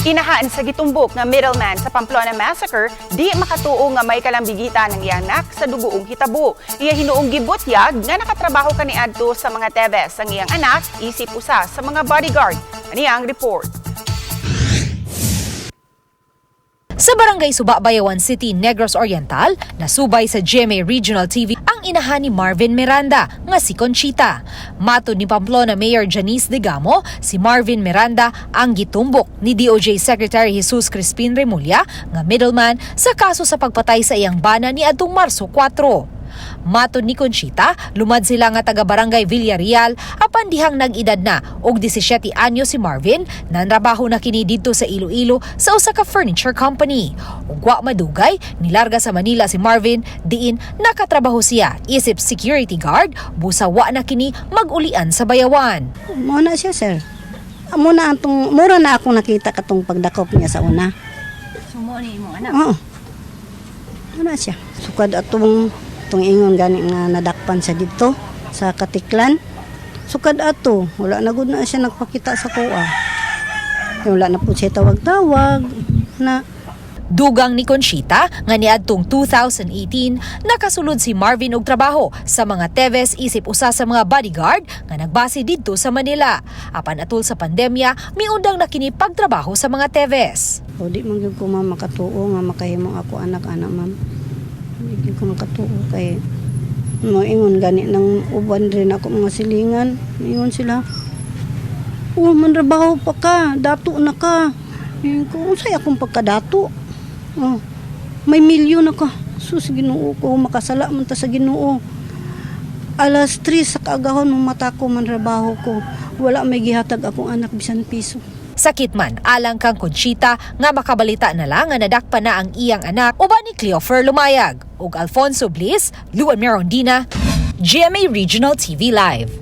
Inahaan sa gitumbok nga middleman sa Pamplona Massacre, di makatuo nga may kalambigitan ng iyang anak sa dugoong hitabo. Iya hinuong gibutyag nga nakatrabaho kaniadto sa mga Teves ang iyang anak, isip usa sa mga bodyguard. Ani ang report. Sa Barangay Suba, Bayawan City, Negros Oriental, nasubay sa GMA Regional TV ang inahan ni Marvin Miranda nga si Conchita. Matod ni Pamplona Mayor Janice Digamo, si Marvin Miranda ang gitumbok ni DOJ Secretary Jesus Crispin Remulla nga middleman sa kaso sa pagpatay sa iyang bana ni adtong Marso 4. Matod ni Conchita, lumad sila nga taga Barangay Villarreal apan dihang nag-edad na og 17 anyo si Marvin, nanrabaho na kini didto sa Iloilo sa usa ka furniture company. Ug wa madugay, nilarga sa Manila si Marvin diin nakatrabaho siya isip security guard, busa wa na kini mag-ulian sa Bayawan. Muna siya, sir. Mura na akong nakita katong pagdakop niya sa una. Sumo ni imong anak. Oo. Muna siya. Sukad atong ingon gani nga nadakpan sa dito sa Katiklan. Sukad ato, wala na gud na siya nagpakita sa kuha. Wala na po siya tawag-tawag na. Dugang ni Conchita nga niadtong 2018 nakasulod si Marvin og trabaho sa mga Teves isip usa sa mga bodyguard nga nagbase didto sa Manila. Apan atul sa pandemya, miundang na kini pagtrabaho sa mga Teves. O di man gyud ko ma'am makatuo nga makahimong ako anak-anak ma'am. Hindi ko makatuo kay moingon gani ng uban rin ako mga silingan. Ingon sila, manrabaho pa ka, dato na ka. Ingon ko, unsay akong pagkadato? May milyon ako. Sus, Ginoo ko, makasala man ta sa Ginoo. Alas 3 sa kaagahon ng mata ko, manrabaho ko. Wala may gihatag akong anak bisan piso. Sakit man alang kang Conchita nga makabalita na lang nga nadakpan na ang iyang anak uban ni Cleofer Lumayag ug Alfonso Bliss, Luan Merondina, GMA Regional TV Live.